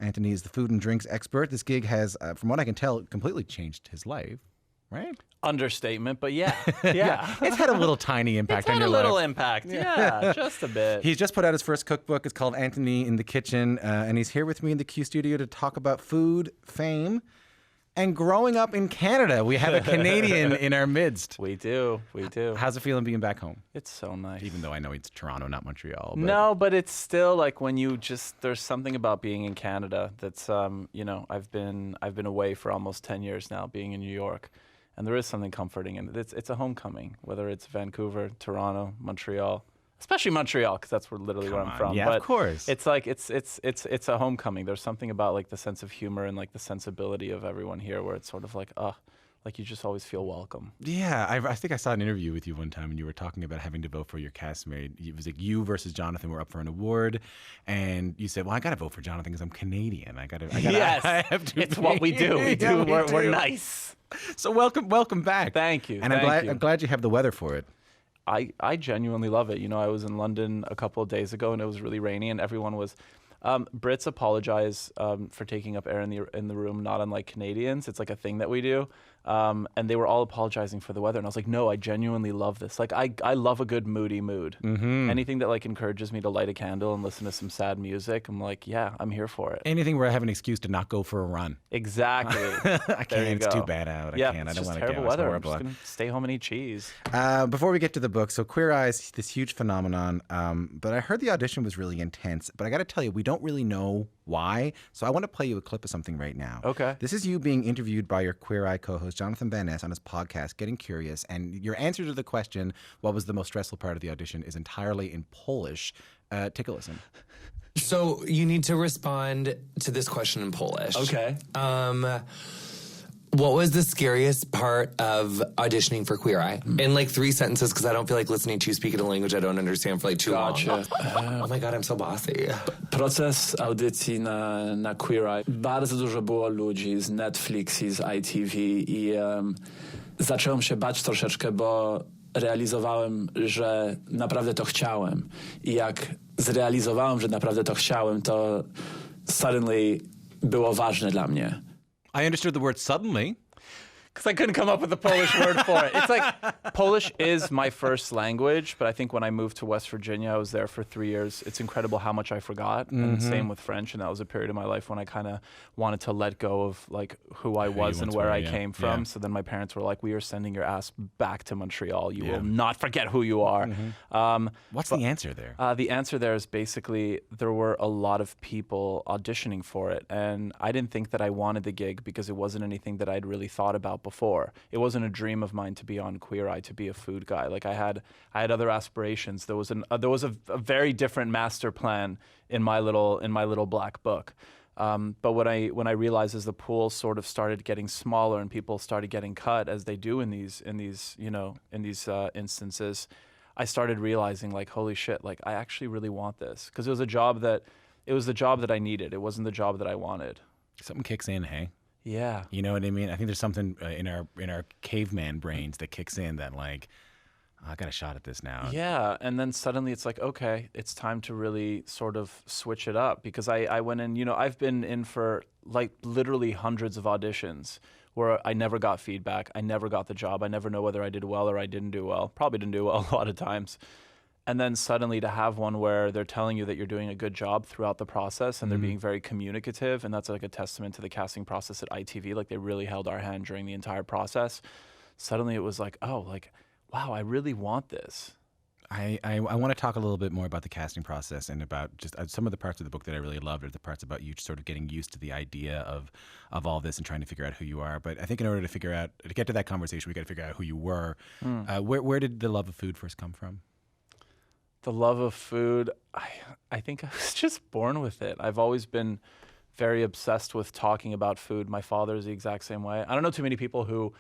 Antoni is the food and drinks expert. This gig has, from what I can tell, completely changed his life, right? Understatement, but yeah. Yeah. It's had a little tiny impact on your life. It's had a little impact, yeah, just a bit. He's just put out his first cookbook. It's called Antoni in the Kitchen, and he's here with me in the Q studio to talk about food, fame, and growing up in Canada. We have a Canadian in our midst. We do. How's it feeling being back home? It's so nice. Even though I know it's Toronto, not Montreal. But... No, but it's still like when you just, there's something about being in Canada that's, I've been away for almost 10 years now, being in New York. And there is something comforting in it. It's a homecoming, whether it's Vancouver, Toronto, Montreal, especially Montreal, because that's where I'm from. Yeah, but of course. It's like it's a homecoming. There's something about like the sense of humor and like the sensibility of everyone here, where it's sort of like like you just always feel welcome. Yeah, I think I saw an interview with you one time, and you were talking about having to vote for your castmate. It was like you versus Jonathan were up for an award, and you said, "Well, I got to vote for Jonathan because I'm Canadian. I got to." Yes, I have to it's what we do. We're nice. So welcome back. Thank you. And I'm glad you have the weather for it. I genuinely love it. I was in London a couple of days ago, and it was really rainy, and everyone was. Brits apologize for taking up air in the room, not unlike Canadians. It's like a thing that we do. And they were all apologizing for the weather. And I was like, no, I genuinely love this. Like, I love a good moody mood. Mm-hmm. Anything that like encourages me to light a candle and listen to some sad music, I'm like, yeah, I'm here for it. Anything where I have an excuse to not go for a run. Exactly. I can't. It's too bad out. I can't. I don't want to go. Terrible weather. I'm just going to stay home and eat cheese. Before we get to the book, so Queer Eye is this huge phenomenon. But I heard the audition was really intense. But I got to tell you, we don't really know why. So I want to play you a clip of something right now. Okay. This is you being interviewed by your Queer Eye co-host, Jonathan Van Ness, on his podcast, Getting Curious. And your answer to the question, what was the most stressful part of the audition, is entirely in Polish. Take a listen. So you need to respond to this question in Polish. Okay. What was the scariest part of auditioning for Queer Eye? In like 3 sentences, because I don't feel like listening to you speak in a language I don't understand for like too long. Oh my God, I'm so bossy. Proces audycji na Queer Eye. Bardzo dużo było ludzi z Netflix i z ITV i zacząłem się bać troszeczkę, bo realizowałem, że naprawdę to chciałem. I jak zrealizowałem, że naprawdę to chciałem, to suddenly było ważne dla mnie. I understood the word suddenly. Because I couldn't come up with a Polish word for it. It's like, Polish is my first language, but I think when I moved to West Virginia, I was there for 3 years. It's incredible how much I forgot. Mm-hmm. And same with French. And that was a period of my life when I kind of wanted to let go of like who I was and where I came from. Yeah. So then my parents were like, we are sending your ass back to Montreal. You will not forget who you are. Mm-hmm. What's the answer there? The answer there is basically there were a lot of people auditioning for it. And I didn't think that I wanted the gig because it wasn't anything that I'd really thought about before. It wasn't a dream of mine to be on Queer Eye, to be a food guy. Like I had other aspirations. There was a very different master plan in my little black book. But when I realized as the pool sort of started getting smaller and people started getting cut, as they do in these instances, I started realizing like, holy shit, like I actually really want this, because it was the job that I needed. It wasn't the job that I wanted. Something kicks in, hey? Yeah. You know what I mean? I think there's something in our caveman brains that kicks in that like, I got a shot at this now. Yeah, and then suddenly it's like, okay, it's time to really sort of switch it up, because I went in, I've been in for like literally hundreds of auditions where I never got feedback. I never got the job. I never know whether I did well or I didn't do well. Probably didn't do well a lot of times. And then suddenly to have one where they're telling you that you're doing a good job throughout the process, and they're being very communicative, and that's like a testament to the casting process at ITV. Like they really held our hand during the entire process. Suddenly it was like, oh, like, wow, I really want this. I want to talk a little bit more about the casting process and about just some of the parts of the book that I really loved are the parts about you sort of getting used to the idea of all this and trying to figure out who you are. But I think in order to get to that conversation, we got to figure out who you were. Where did the love of food first come from? The love of food, I think I was just born with it. I've always been very obsessed with talking about food. My father is the exact same way. I don't know too many people who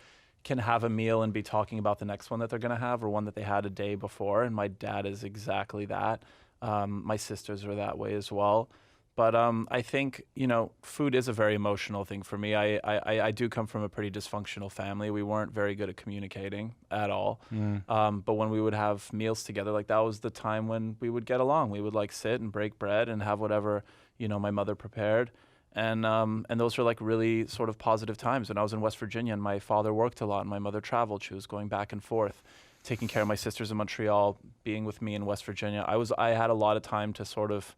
can have a meal and be talking about the next one that they're going to have or one that they had a day before, and my dad is exactly that. My sisters are that way as well. But I think, food is a very emotional thing for me. I do come from a pretty dysfunctional family. We weren't very good at communicating at all. But when we would have meals together, like that was the time when we would get along. We would like sit and break bread and have whatever, my mother prepared. And those were like really sort of positive times. When I was in West Virginia, and my father worked a lot, and my mother traveled. She was going back and forth, taking care of my sisters in Montreal, being with me in West Virginia. I had a lot of time to sort of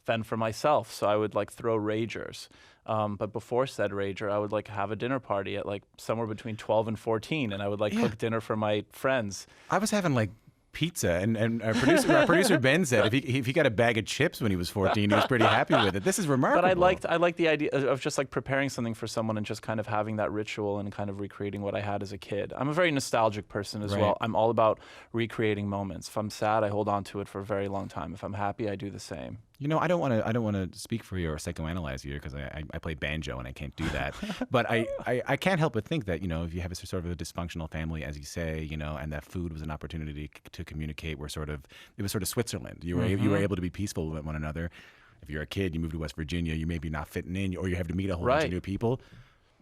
fend for myself, so I would like throw ragers. But before said rager, I would like have a dinner party at like somewhere between 12 and 14, and I would like cook dinner for my friends. I was having like pizza, and our producer Ben said if he got a bag of chips when he was 14, he was pretty happy with it. This is remarkable. But I liked the idea of just like preparing something for someone and just kind of having that ritual and kind of recreating what I had as a kid. I'm a very nostalgic person as well. I'm all about recreating moments. If I'm sad, I hold on to it for a very long time. If I'm happy, I do the same. You know, I don't want to speak for you or psychoanalyze you because I play banjo and I can't do that. But I can't help but think that, you know, if you have a sort of a dysfunctional family, as you say, you know, and that food was an opportunity to communicate, where it was sort of Switzerland. You were able to be peaceful with one another. If you're a kid, you move to West Virginia, you maybe not fitting in, or you have to meet a whole bunch of new people.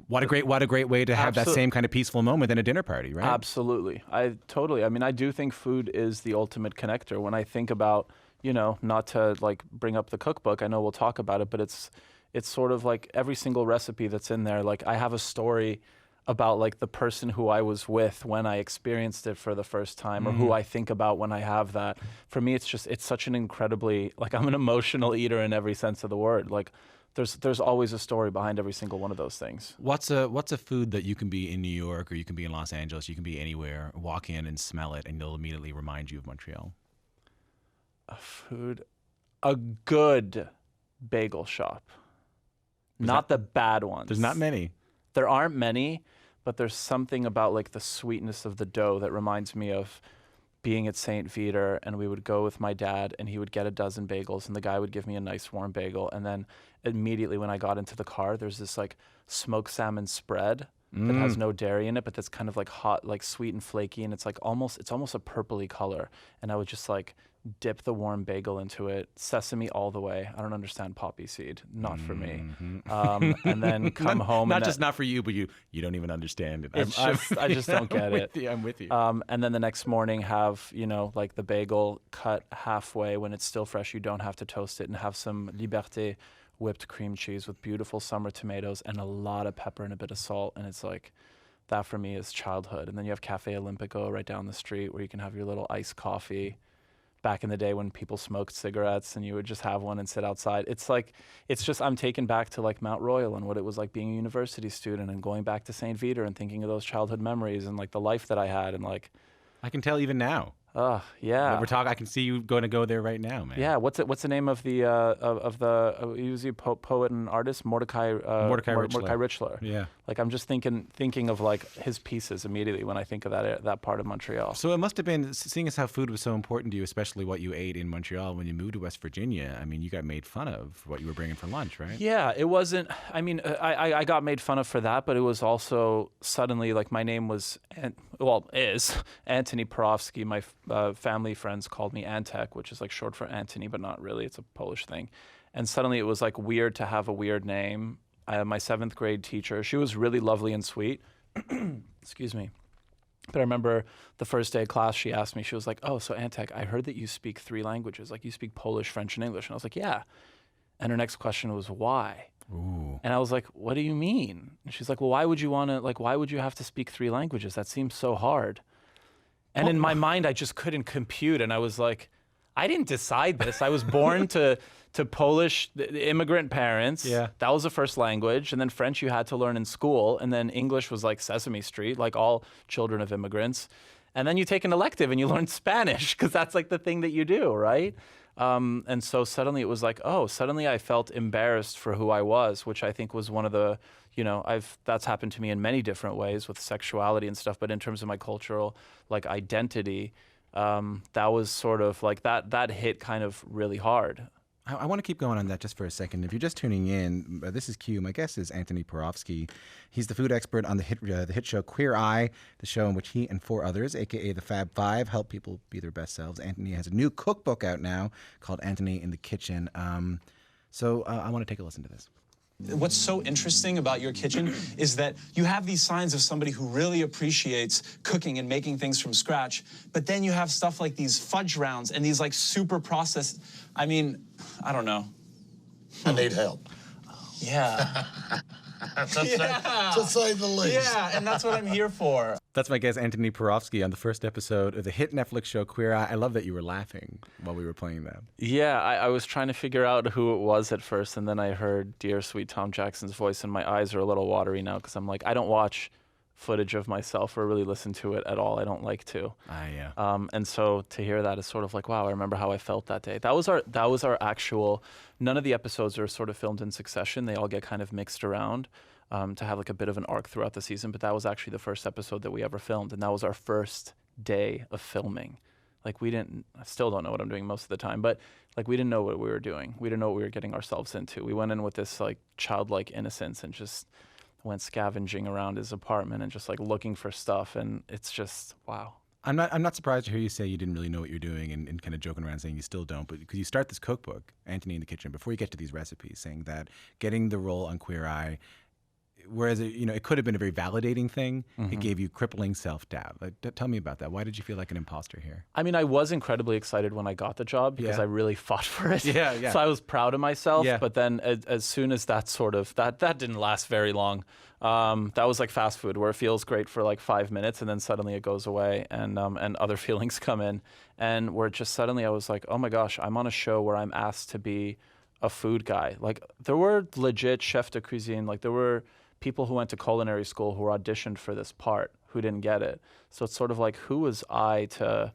What a great way to have that same kind of peaceful moment in a dinner party, right? Absolutely. I mean, I do think food is the ultimate connector. When I think about, you know, not to like bring up the cookbook, I know we'll talk about it, but it's sort of like every single recipe that's in there. Like I have a story about like the person who I was with when I experienced it for the first time, or who I think about when I have that. For me, it's such an incredibly, like I'm an emotional eater in every sense of the word. Like there's always a story behind every single one of those things. What's a food that you can be in New York, or you can be in Los Angeles, you can be anywhere, walk in and smell it, and it'll immediately remind you of Montreal? A good bagel shop. Not the bad ones. There's not many. There aren't many, but there's something about like the sweetness of the dough that reminds me of being at St. Viateur, and we would go with my dad, and he would get a dozen bagels, and the guy would give me a nice warm bagel. And then immediately when I got into the car, there's this like smoked salmon spread that has no dairy in it, but that's kind of like hot, like sweet and flaky, and it's almost a purpley color. And I would just like dip the warm bagel into it, sesame all the way. I don't understand poppy seed, not for me. And then come home. Not just not for you, but you don't even understand it. I just don't get it. I'm with you. And then the next morning have, you know, like the bagel cut halfway when it's still fresh. You don't have to toast it, and have some Liberté whipped cream cheese with beautiful summer tomatoes and a lot of pepper and a bit of salt. And it's like, that for me is childhood. And then you have Cafe Olimpico right down the street where you can have your little iced coffee. Back in the day when people smoked cigarettes and you would just have one and sit outside. It's just, I'm taken back to like Mount Royal and what it was like being a university student, and going back to St. Viateur and thinking of those childhood memories and like the life that I had, and like. I can tell even now. Yeah. We're talking. I can see you going to go there right now, man. Yeah. What's the name of the he was a poet and artist, Mordecai Richler. Yeah. Like I'm just thinking of like his pieces immediately when I think of that part of Montreal. So it must have been, seeing as how food was so important to you, especially what you ate in Montreal when you moved to West Virginia. I mean, you got made fun of what you were bringing for lunch, right? Yeah, it wasn't. I mean, I got made fun of for that, but it was also suddenly like my name was, is Antoni Porowski. My family friends called me Antek, which is like short for Antony, but not really. It's a Polish thing. And suddenly it was like weird to have a weird name. I had my 7th grade teacher. She was really lovely and sweet. Excuse me. But I remember the first day of class, she asked me, she was like, "Oh, so Antek, I heard that you speak 3 languages. Like you speak Polish, French, and English." And I was like, "Yeah." And her next question was, "Why?" Ooh. And I was like, "What do you mean?" And she's like, "Well, why would you have to speak 3 languages? That seems so hard." And in my mind, I just couldn't compute. And I was like, I didn't decide this. I was born to Polish immigrant parents. Yeah. That was the first language. And then French you had to learn in school. And then English was like Sesame Street, like all children of immigrants. And then you take an elective and you learn Spanish because that's like the thing that you do, right? And so suddenly it was like, suddenly I felt embarrassed for who I was, which I think was one of the, that's happened to me in many different ways with sexuality and stuff. But in terms of my cultural like identity, that was sort of like that hit kind of really hard. I want to keep going on that just for a second. If you're just tuning in, this is Q. My guest is Antoni Porowski. He's the food expert on the hit show Queer Eye, the show in which he and 4 others, a.k.a. the Fab Five, help people be their best selves. Antoni has a new cookbook out now called Antoni in the Kitchen. So I want to take a listen to this. What's so interesting about your kitchen is that you have these signs of somebody who really appreciates cooking and making things from scratch, but then you have stuff like these fudge rounds and these like super processed, I mean, I don't know. I need help. Yeah. To say the least. Yeah, and that's what I'm here for. That's my guest, Antoni Porowski, on the first episode of the hit Netflix show Queer Eye. I love that you were laughing while we were playing that. Yeah, I was trying to figure out who it was at first, and then I heard Dear Sweet Tom Jackson's voice, and my eyes are a little watery now because I'm like, I don't watch footage of myself or really listen to it at all. I don't like to. Yeah. And so to hear that is sort of like, wow, I remember how I felt that day. That was our actual. None of the episodes are sort of filmed in succession. They all get kind of mixed around to have like a bit of an arc throughout the season. But that was actually the first episode that we ever filmed, and that was our first day of filming. Like I still don't know what I'm doing most of the time, but like we didn't know what we were doing. We didn't know what we were getting ourselves into. We went in with this like childlike innocence and just went scavenging around his apartment and just like looking for stuff, and it's just wow. I'm not surprised to hear you say you didn't really know what you're doing and kind of joking around saying you still don't, but because you start this cookbook, Antoni in the Kitchen, before you get to these recipes, saying that getting the role on Queer Eye, whereas it could have been a very validating thing, it gave you crippling self-doubt. Like, tell me about that. Why did you feel like an imposter here? I mean, I was incredibly excited when I got the job because I really fought for it. Yeah. So I was proud of myself. Yeah. But then as soon as that that didn't last very long. That was like fast food where it feels great for like 5 minutes and then suddenly it goes away and other feelings come in. And where just suddenly I was like, oh my gosh, I'm on a show where I'm asked to be a food guy. Like there were legit chef de cuisine, like there were people who went to culinary school who auditioned for this part who didn't get it. So it's sort of like, who was I to,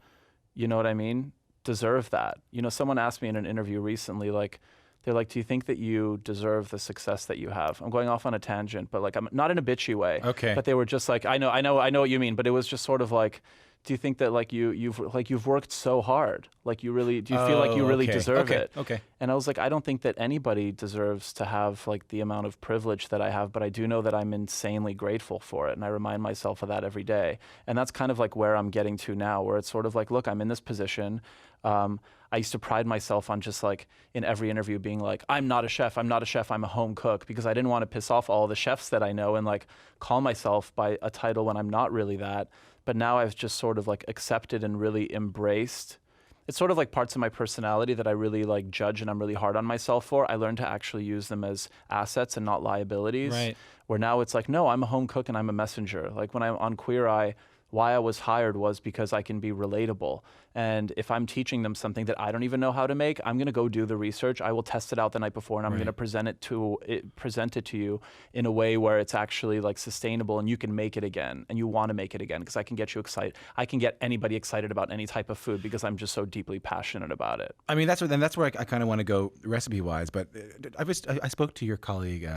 you know what I mean, deserve that? You know, someone asked me in an interview recently, like, they're like, do you think that you deserve the success that you have? I'm going off on a tangent, but like, I'm not in a bitchy way. Okay. But they were just like, I know what you mean, but it was just sort of like, do you think that like you've worked so hard? Like do you feel like you really deserve it? Okay. And I was like, I don't think that anybody deserves to have like the amount of privilege that I have, but I do know that I'm insanely grateful for it. And I remind myself of that every day. And that's kind of like where I'm getting to now, where it's sort of like, look, I'm in this position. I used to pride myself on just like in every interview being like, I'm not a chef, I'm a home cook, because I didn't want to piss off all the chefs that I know and like call myself by a title when I'm not really that. But now I've just sort of like accepted and really embraced. It's sort of like parts of my personality that I really like judge and I'm really hard on myself for. I learned to actually use them as assets and not liabilities. Right. Where now it's like, no, I'm a home cook and I'm a messenger. Like when I'm on Queer Eye, why I was hired was because I can be relatable. And if I'm teaching them something that I don't even know how to make, I'm going to go do the research. I will test it out the night before, and I'm going to present it to you in a way where it's actually like sustainable, and you can make it again, and you want to make it again, because I can get you excited. I can get anybody excited about any type of food because I'm just so deeply passionate about it. I mean, that's where I kind of want to go recipe-wise. But I spoke to your colleague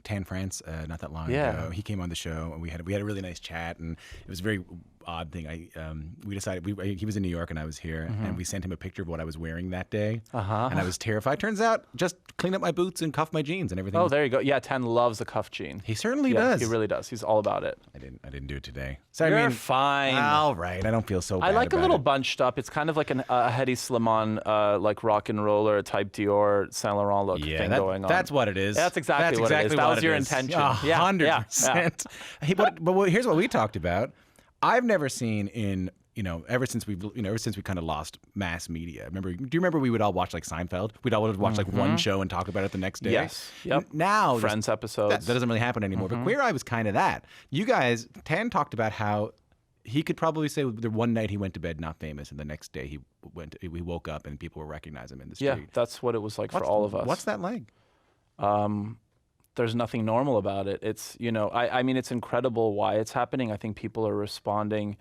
Tan France not that long ago. He came on the show, and we had a really nice chat, and it was a very odd thing. We decided he was in New York and I was here, and we sent him a picture of what I was wearing that day, and I was terrified. Turns out, just clean up my boots and cuff my jeans and everything. Oh, there you go. Yeah, Tan loves a cuff jean. He certainly does. He really does. He's all about it. I didn't do it today. So You're fine. All right. I don't feel so bad. I like a little it. bunched up. It's kind of like a Hedy Slimane, like rock and roller type Dior Saint Laurent look thing going on. That's what it is. That's exactly what it is. That was your intention. 100%. Hey, but here's what we talked about. I've never seen ever since we kind of lost mass media. Do you remember we would all watch like Seinfeld? We'd all watch like one show and talk about it the next day. Yes. Yep. Now Friends episodes. That doesn't really happen anymore. But Queer Eye was kind of that. You guys, Tan talked about how he could probably say the one night he went to bed not famous, and the next day he woke up and people were recognizing him in the street. Yeah, that's what it was like for all of us. What's that like? There's nothing normal about it. It's, I mean, it's incredible why it's happening. I think people are responding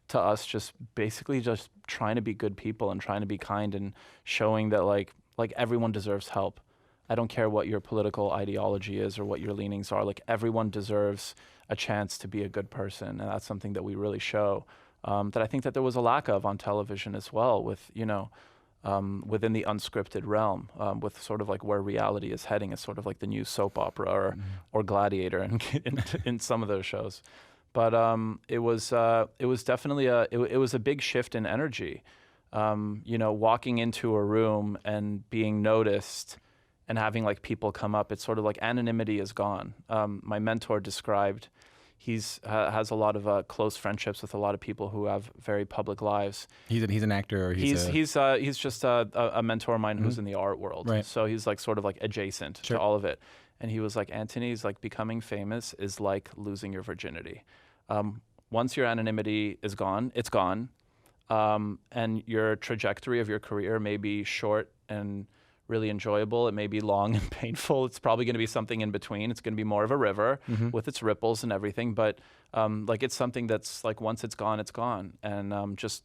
to us just basically just trying to be good people and trying to be kind and showing that like everyone deserves help. I don't care what your political ideology is or what your leanings are. Like everyone deserves a chance to be a good person, and that's something that we really show. That I think that there was a lack of on television as well, with within the unscripted realm, with sort of like where reality is heading. It's sort of like the new soap opera or Gladiator in some of those shows. But it was definitely it was a big shift in energy. Walking into a room and being noticed and having like people come up, it's sort of like anonymity is gone. My mentor described has a lot of close friendships with a lot of people who have very public lives. He's an actor. Or he's just a mentor of mine who's in the art world. Right. So he's like sort of like adjacent to all of it. And he was like, Antony's like becoming famous is like losing your virginity. Once your anonymity is gone, it's gone. And your trajectory of your career may be short and really enjoyable. It may be long and painful. It's probably going to be something in between. It's going to be more of a river with its ripples and everything. But like it's something that's like once it's gone, it's gone. And just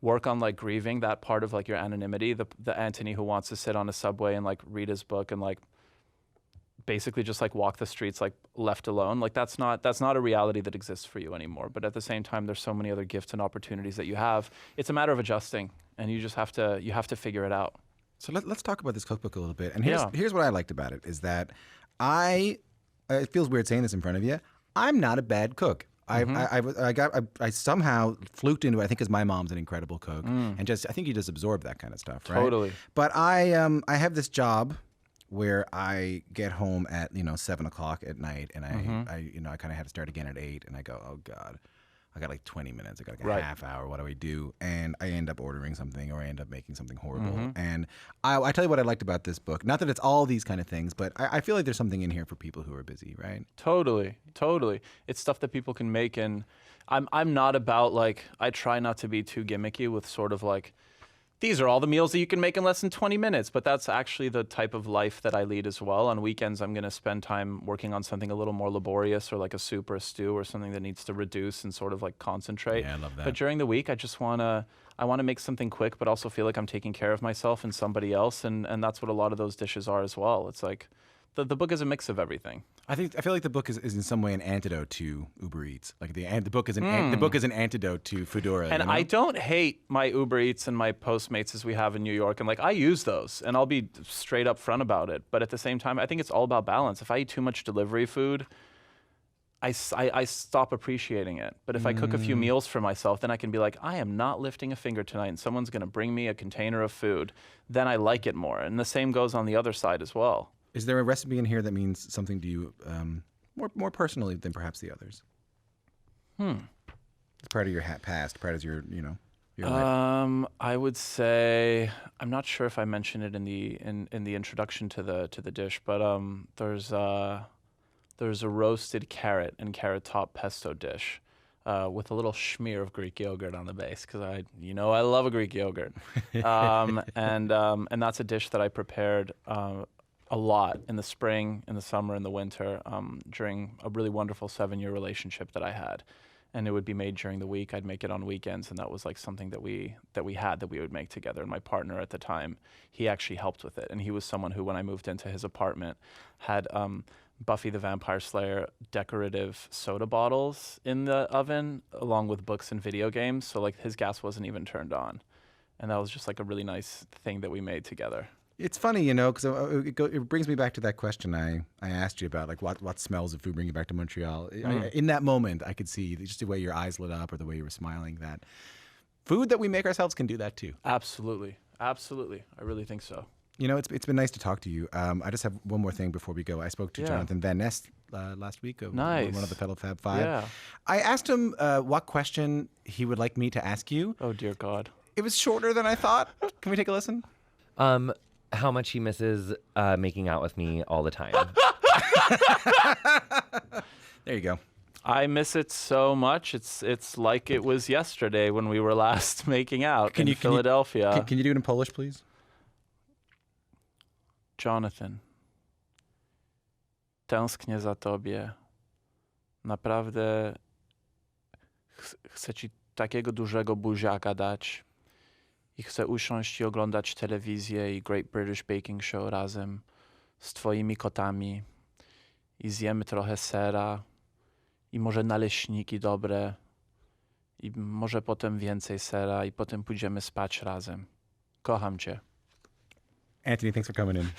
work on like grieving that part of like your anonymity. The Antony who wants to sit on a subway and like read his book and like basically just like walk the streets like left alone. Like that's not a reality that exists for you anymore. But at the same time, there's so many other gifts and opportunities that you have. It's a matter of adjusting, and you just have to figure it out. So let's talk about this cookbook a little bit. And here's what I liked about it is that it feels weird saying this in front of you. I'm not a bad cook. I somehow fluked into it. I think because my mom's an incredible cook, and I think you just absorb that kind of stuff, right? Totally. But I have this job where I get home at 7 o'clock at night, and I kind of have to start again at 8, and I go, oh God, I got like 20 minutes, I got like a half hour. What do I do? And I end up ordering something, or I end up making something horrible. And I tell you what I liked about this book. Not that it's all these kind of things, but I feel like there's something in here for people who are busy, right? Totally. It's stuff that people can make, and I'm not about like, I try not to be too gimmicky with sort of like, these are all the meals that you can make in less than 20 minutes. But that's actually the type of life that I lead as well. On weekends, I'm going to spend time working on something a little more laborious, or like a soup or a stew or something that needs to reduce and sort of like concentrate. Yeah, I love that. But during the week, I want to make something quick, but also feel like I'm taking care of myself and somebody else. And that's what a lot of those dishes are as well. It's like the book is a mix of everything. I feel like the book is in some way an antidote to Uber Eats. Like the book is an antidote to Foodora. And I don't hate my Uber Eats and my Postmates as we have in New York. And like I use those, and I'll be straight up front about it. But at the same time, I think it's all about balance. If I eat too much delivery food, I stop appreciating it. But if I cook a few meals for myself, then I can be like, I am not lifting a finger tonight, and someone's going to bring me a container of food. Then I like it more. And the same goes on the other side as well. Is there a recipe in here that means something to you more personally than perhaps the others? It's part of your past, part of your life. I would say, I'm not sure if I mentioned it in the introduction to the dish, but there's a roasted carrot and carrot top pesto dish with a little schmear of Greek yogurt on the base, because I love a Greek yogurt, and that's a dish that I prepared a lot in the spring, in the summer, in the winter, during a really wonderful 7-year relationship that I had. And it would be made during the week. I'd make it on weekends, and that was like something that we would make together. And my partner at the time, he actually helped with it. And he was someone who, when I moved into his apartment, had Buffy the Vampire Slayer decorative soda bottles in the oven, along with books and video games. So like his gas wasn't even turned on. And that was just like a really nice thing that we made together. It's funny, because it brings me back to that question I asked you about, like what smells of food bring you back to Montreal. In that moment, I could see just the way your eyes lit up or the way you were smiling, that food that we make ourselves can do that too. Absolutely. I really think so. It's been nice to talk to you. I just have one more thing before we go. I spoke to Jonathan Van Ness last week, nice. One of the fellow Fab Five. Yeah. I asked him what question he would like me to ask you. Oh, dear God. It was shorter than I thought. Can we take a listen? How much he misses making out with me all the time. There you go. I miss it so much. It's like it was yesterday when we were last making out in Philadelphia. Can you do it in Polish, please? Jonathan, tęsknię za tobie. Naprawdę chcę ci takiego dużego buziaka dać. I chcę usiąść i oglądać telewizję i Great British Baking Show razem z twoimi kotami. I zjemy trochę sera. I może naleśniki dobre. I może potem więcej sera. I potem pójdziemy spać razem. Kocham cię. Antoni, thanks for coming in.